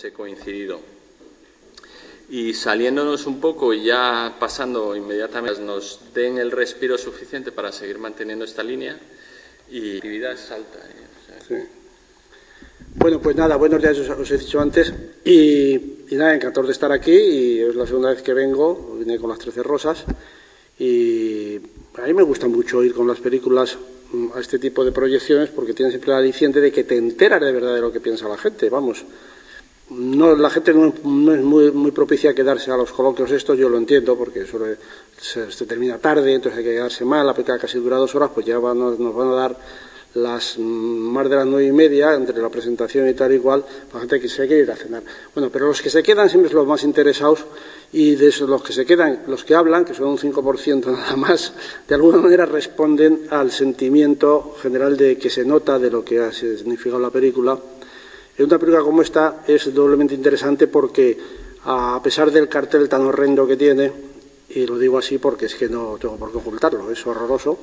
hubiese coincidido. Y saliéndonos un poco y ya pasando inmediatamente, nos den el respiro suficiente para seguir manteniendo esta línea, y la actividad es alta. O sea, sí. Bueno, pues nada, buenos días, os he dicho antes, y nada, encantado de estar aquí, y es la segunda vez que vengo, vine con las 13 rosas, y a mí me gusta mucho ir con las películas a este tipo de proyecciones porque tiene siempre el aliciente de que te enteras de verdad de lo que piensa la gente, vamos. No, la gente no es muy propicia a quedarse a los coloquios estos, yo lo entiendo, porque se termina tarde, entonces hay que quedarse mal, la película casi dura 2 horas, pues ya nos van a dar más de las 9:30, entre la presentación y tal igual, la gente que se quiere ir a cenar. Bueno, pero los que se quedan siempre son los más interesados, y de esos, los que se quedan, los que hablan, que son un 5% nada más, de alguna manera responden al sentimiento general de que se nota de lo que ha significado la película. En una película como esta es doblemente interesante porque, a pesar del cartel tan horrendo que tiene, y lo digo así porque es que no tengo por qué ocultarlo, es horroroso,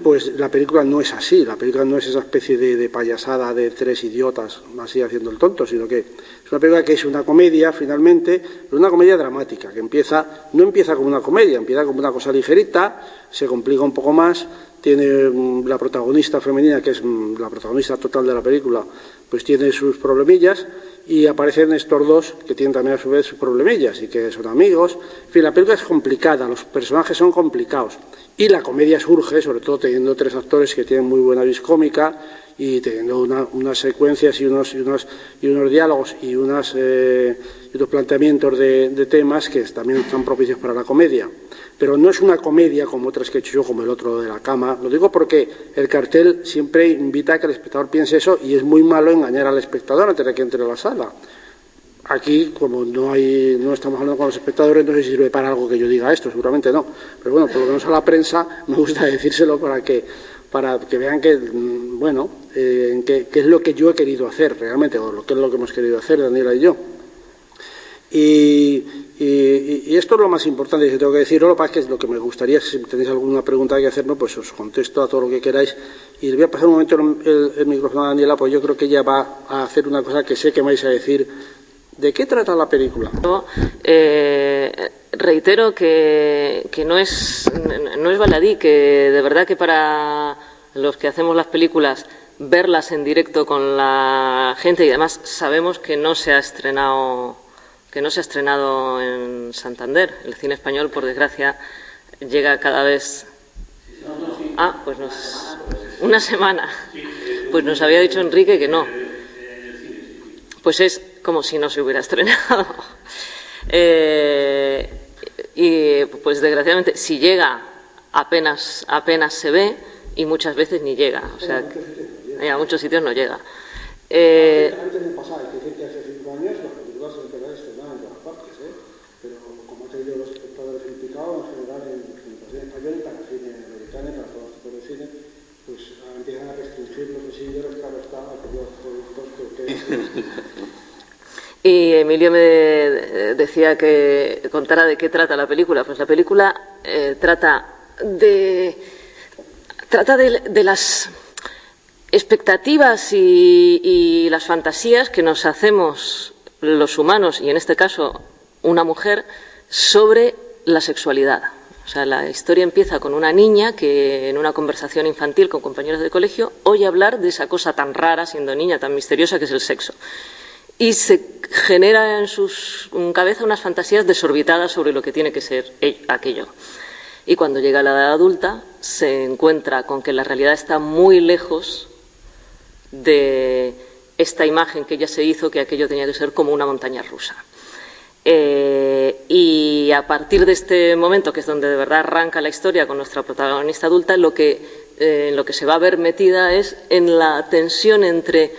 pues la película no es así, la película no es esa especie de payasada de 3 idiotas así haciendo el tonto, sino que es una película que es una comedia finalmente, pero una comedia dramática, que no empieza como una comedia, empieza como una cosa ligerita, se complica un poco más, tiene la protagonista femenina, que es la protagonista total de la película, pues tiene sus problemillas, y aparecen estos dos que tienen también a su vez sus problemillas y que son amigos. En fin, la película es complicada, los personajes son complicados y la comedia surge, sobre todo teniendo 3 actores que tienen muy buena vis cómica y teniendo unas secuencias y unos diálogos y unos planteamientos de temas que también están propicios para la comedia. Pero no es una comedia como otras que he hecho yo, como El otro de la cama. Lo digo porque el cartel siempre invita a que el espectador piense eso, y es muy malo engañar al espectador antes de que entre a la sala. Aquí, como no estamos hablando con los espectadores, no sé si sirve para algo que yo diga esto, seguramente no. Pero bueno, por lo menos a la prensa me gusta decírselo para que vean que, bueno, qué es lo que yo he querido hacer realmente, o qué es lo que hemos querido hacer, Daniela y yo. Y esto es lo más importante que tengo que decir. Lo que pasa es que lo que me gustaría, si tenéis alguna pregunta que hacerme, pues os contesto a todo lo que queráis. Y le voy a pasar un momento el micrófono a Daniela, pues yo creo que ella va a hacer una cosa que sé que me vais a decir. ¿De qué trata la película? Reitero que no es baladí, que de verdad que para los que hacemos las películas, verlas en directo con la gente, y además sabemos que no se ha estrenado en Santander. El cine español, por desgracia, llega cada vez... pues una semana. Pues nos había dicho Enrique que no. Pues es como si no se hubiera estrenado. Y pues desgraciadamente, si llega, apenas se ve, y muchas veces ni llega. O sea, a muchos sitios no llega. Antes de pasar, hay que decir que hace 5 años las películas se empezaron a estrenar en todas partes, pero como han tenido los espectadores implicados, en general en cine español y para el cine americano y para todos los tipos de cine, pues empiezan a restringir los exhibidores, claro está, a aquellos productos que Y Emilio me decía que contara de qué trata la película. Pues la película trata de las expectativas y las fantasías que nos hacemos los humanos, y en este caso una mujer, sobre la sexualidad. O sea, la historia empieza con una niña que en una conversación infantil con compañeros de colegio oye hablar de esa cosa tan rara, siendo niña, tan misteriosa, que es el sexo. Y se genera en su cabeza unas fantasías desorbitadas sobre lo que tiene que ser aquello. Y cuando llega a la edad adulta se encuentra con que la realidad está muy lejos de esta imagen que ella se hizo, que aquello tenía que ser como una montaña rusa. Y a partir de este momento, que es donde de verdad arranca la historia con nuestra protagonista adulta, lo que se va a ver metida es en la tensión entre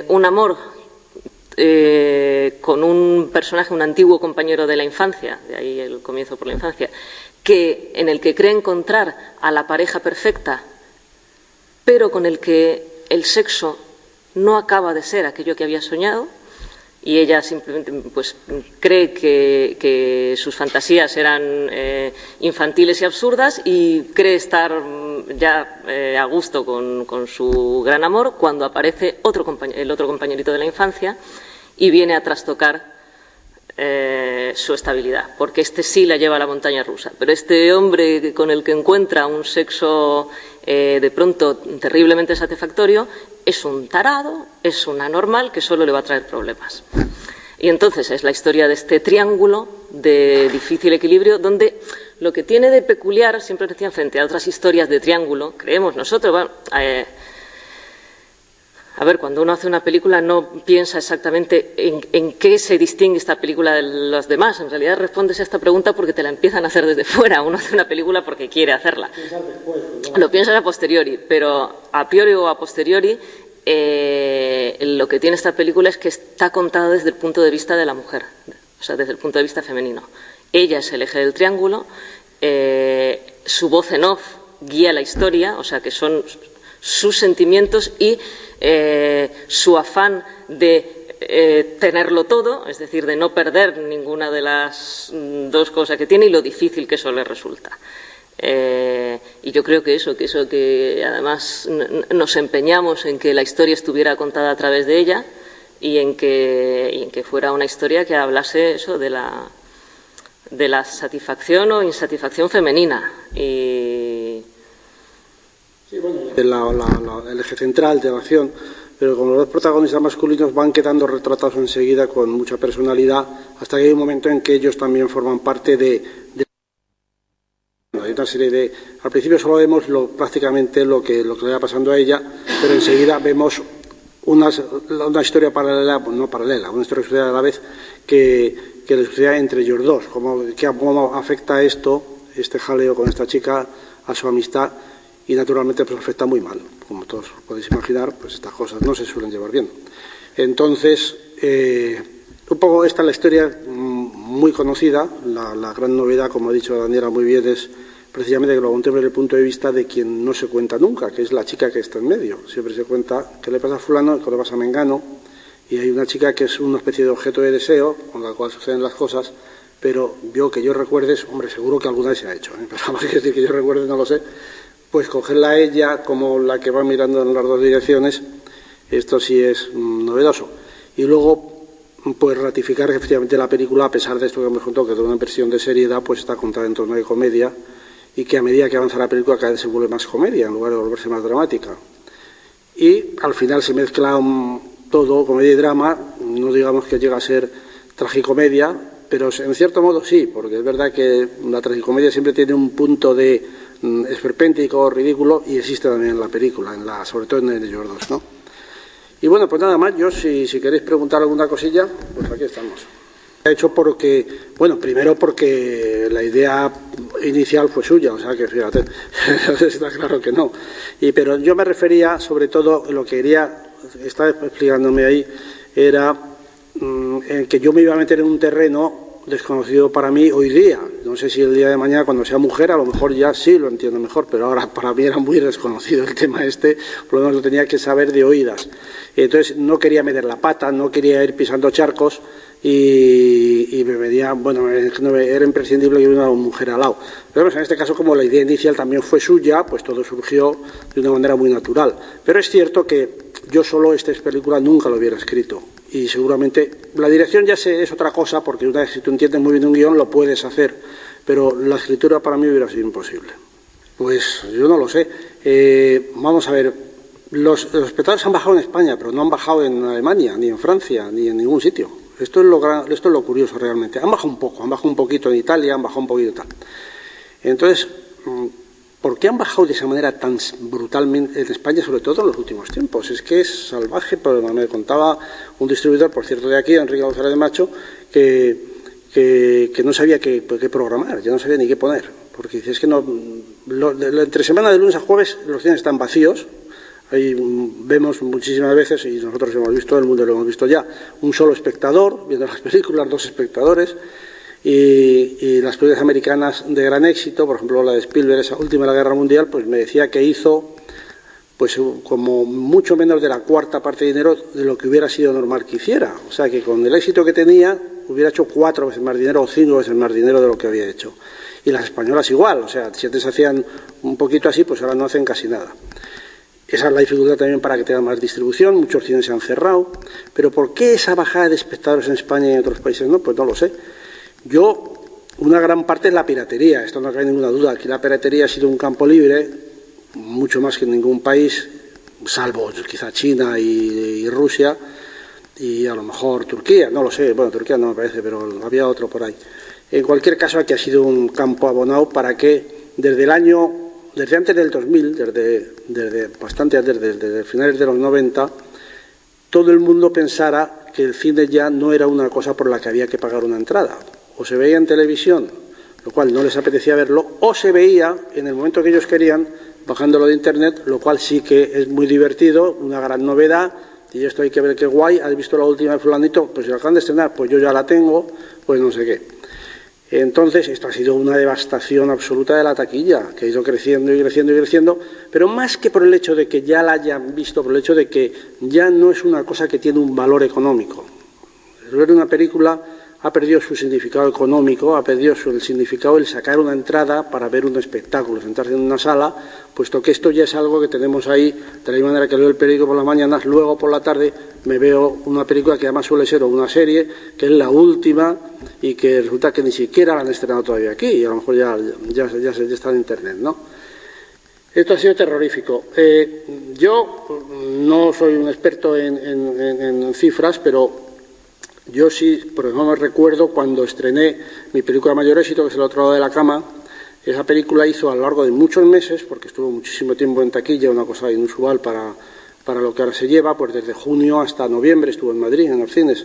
un amor con un personaje, un antiguo compañero de la infancia, de ahí el comienzo por la infancia, en el que cree encontrar a la pareja perfecta, pero con el que el sexo no acaba de ser aquello que había soñado, y ella simplemente pues cree que sus fantasías eran infantiles y absurdas, y cree estar ya a gusto con su gran amor, cuando aparece el otro compañerito de la infancia y viene a trastocar su estabilidad, porque este sí la lleva a la montaña rusa. Pero este hombre con el que encuentra un sexo de pronto terriblemente satisfactorio es un tarado, es un anormal que solo le va a traer problemas. Y entonces es la historia de este triángulo de difícil equilibrio, donde lo que tiene de peculiar, siempre decían, frente a otras historias de triángulo, creemos nosotros, bueno, a ver, cuando uno hace una película no piensa exactamente en qué se distingue esta película de las demás. En realidad respondes a esta pregunta porque te la empiezan a hacer desde fuera. Uno hace una película porque quiere hacerla. Lo piensas a posteriori, pero a priori o a posteriori lo que tiene esta película es que está contada desde el punto de vista de la mujer, o sea, desde el punto de vista femenino. Ella es el eje del triángulo, su voz en off guía la historia, o sea, que son sus sentimientos y su afán de tenerlo todo, es decir, de no perder ninguna de las dos cosas que tiene y lo difícil que eso le resulta. Y yo creo que eso que además nos empeñamos en que la historia estuviera contada a través de ella y en que fuera una historia que hablase eso de la satisfacción o insatisfacción femenina. Y sí, bueno, el eje central de la acción, pero como los dos protagonistas masculinos van quedando retratados enseguida con mucha personalidad, hasta que hay un momento en que ellos también forman parte hay una serie de... Al principio solo vemos prácticamente lo que le va pasando a ella, pero enseguida vemos una historia paralela, no paralela, una historia a la vez que le sucede entre ellos dos, cómo afecta este jaleo con esta chica a su amistad, y naturalmente pues afecta muy mal. Como todos podéis imaginar, pues estas cosas no se suelen llevar bien. Entonces, un poco esta es la historia muy conocida. La gran novedad, como ha dicho Daniela muy bien, es precisamente que lo contempla desde el punto de vista de quien no se cuenta nunca, que es la chica que está en medio. Siempre se cuenta qué le pasa a fulano, qué le pasa a mengano, y hay una chica que es una especie de objeto de deseo con la cual suceden las cosas, pero que yo recuerde, hombre, seguro que alguna vez se ha hecho, pero vamos a decir que yo recuerde, no lo sé, pues cogerla a ella como la que va mirando en las dos direcciones, esto sí es novedoso. Y luego pues ratificar que efectivamente la película, a pesar de esto que hemos contado, que de una impresión de seriedad, pues está contada en torno de comedia, y que a medida que avanza la película cada vez se vuelve más comedia en lugar de volverse más dramática. Y al final se mezcla todo, comedia y drama, no digamos que llega a ser tragicomedia, pero en cierto modo sí, porque es verdad que la tragicomedia siempre tiene un punto de esperpéntico, ridículo, y existe también en la película, sobre todo en ellos dos, ¿no? Y bueno, pues nada más, yo si queréis preguntar alguna cosilla, pues aquí estamos. He hecho porque, bueno, primero porque la idea inicial fue suya, o sea que fíjate, está claro que no. Pero yo me refería, sobre todo, lo que estaba explicándome ahí, era en que yo me iba a meter en un terreno desconocido para mí hoy día. No sé si el día de mañana, cuando sea mujer, a lo mejor ya sí lo entiendo mejor, pero ahora para mí era muy desconocido el tema por lo menos lo tenía que saber de oídas. Entonces no quería meter la pata, no quería ir pisando charcos y me venía, bueno, era imprescindible que hubiera una mujer al lado. Pero en este caso, como la idea inicial también fue suya, pues todo surgió de una manera muy natural. Pero es cierto que yo solo esta película nunca lo hubiera escrito. Y seguramente la dirección ya es otra cosa, porque una vez si tú entiendes muy bien un guión lo puedes hacer, pero la escritura para mí hubiera sido imposible. Pues yo no lo sé. Vamos a ver, los espectadores han bajado en España, pero no han bajado en Alemania, ni en Francia, ni en ningún sitio. Esto es lo curioso realmente. Han bajado un poco, han bajado un poquito en Italia, han bajado un poquito tal. Entonces, ¿por qué han bajado de esa manera tan brutalmente en España, sobre todo en los últimos tiempos? Es que es salvaje, pero me contaba un distribuidor, por cierto, de aquí, Enrique González de Macho, que no sabía qué programar, ya no sabía ni qué poner, porque dice, es que entre semana de lunes a jueves los cines están vacíos. Ahí vemos muchísimas veces, y nosotros hemos visto, el mundo lo hemos visto ya, un solo espectador viendo las películas, dos espectadores, y las películas americanas de gran éxito, por ejemplo la de Spielberg, esa última de la Guerra Mundial, pues me decía que hizo pues como mucho menos de la cuarta parte de dinero de lo que hubiera sido normal que hiciera. O sea que con el éxito que tenía, hubiera hecho 4 veces más dinero o 5 veces más dinero de lo que había hecho. Y las españolas igual, o sea, si antes hacían un poquito así, pues ahora no hacen casi nada. Esa es la dificultad también para que tengan más distribución, muchos cines se han cerrado, pero ¿por qué esa bajada de espectadores en España y en otros países no? Pues no lo sé. Una gran parte es la piratería, esto no cabe ninguna duda, aquí la piratería ha sido un campo libre, mucho más que en ningún país, salvo quizá China y Rusia, y a lo mejor Turquía, no lo sé, bueno, Turquía no me parece, pero había otro por ahí. En cualquier caso, aquí ha sido un campo abonado para que desde antes del 2000, desde bastante antes, desde finales de los 90, todo el mundo pensara que el cine ya no era una cosa por la que había que pagar una entrada. O se veía en televisión, lo cual no les apetecía verlo, o se veía en el momento que ellos querían, bajándolo de internet, lo cual sí que es muy divertido, una gran novedad, y esto hay que ver qué guay, ¿has visto la última de fulanito? Pues si la acaban de estrenar, pues yo ya la tengo, pues no sé qué. Entonces, esto ha sido una devastación absoluta de la taquilla, que ha ido creciendo y creciendo y creciendo, pero más que por el hecho de que ya la hayan visto, por el hecho de que ya no es una cosa que tiene un valor económico. Ver una película ha perdido su significado económico, ha perdido el significado el sacar una entrada para ver un espectáculo, sentarse en una sala, puesto que esto ya es algo que tenemos ahí, de la misma manera que leo el periódico por las mañanas, luego por la tarde me veo una película que además suele ser o una serie, que es la última y que resulta que ni siquiera la han estrenado todavía aquí, y a lo mejor ya está en internet, ¿no? Esto ha sido terrorífico. Yo no soy un experto en cifras, pero yo sí, por ejemplo, me recuerdo cuando estrené mi película de mayor éxito, que es El otro lado de la cama. Esa película hizo a lo largo de muchos meses, porque estuvo muchísimo tiempo en taquilla, una cosa inusual para lo que ahora se lleva, pues desde junio hasta noviembre estuvo en Madrid, en los cines.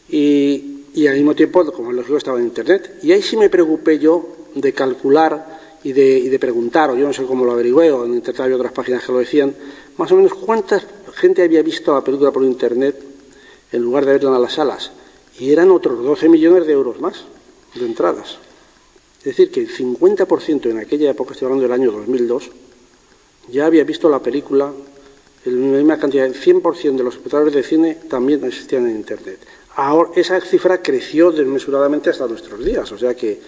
Y al mismo tiempo, como les digo, estaba en internet. Y ahí sí me preocupé yo de calcular y de preguntar, o yo no sé cómo lo averigüé, o en internet había otras páginas que lo decían, más o menos cuánta gente había visto la película por internet en lugar de verla en las salas, y eran otros 12 millones de euros más de entradas. Es decir, que el 50% en aquella época, estoy hablando del año 2002, ya había visto la película, en la misma cantidad, el 100% de los espectadores de cine también existían en internet. Ahora, esa cifra creció desmesuradamente hasta nuestros días, o sea que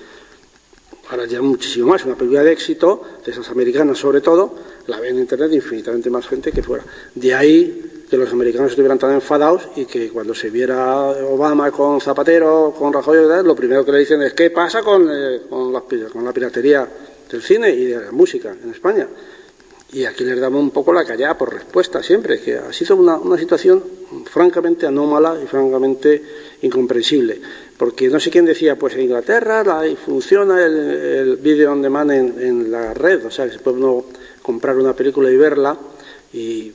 ahora ya muchísimo más. Una película de éxito, de esas americanas sobre todo, la ve en internet infinitamente más gente que fuera. De ahí que los americanos estuvieran tan enfadados y que cuando se viera Obama con Zapatero, con Rajoy, lo primero que le dicen es ¿qué pasa con la piratería del cine y de la música en España? Y aquí les damos un poco la callada por respuesta siempre, que ha sido una situación francamente anómala y francamente incomprensible. Porque no sé quién decía, pues en Inglaterra funciona el video on demand en la red, o sea, que se puede uno comprar una película y verla, y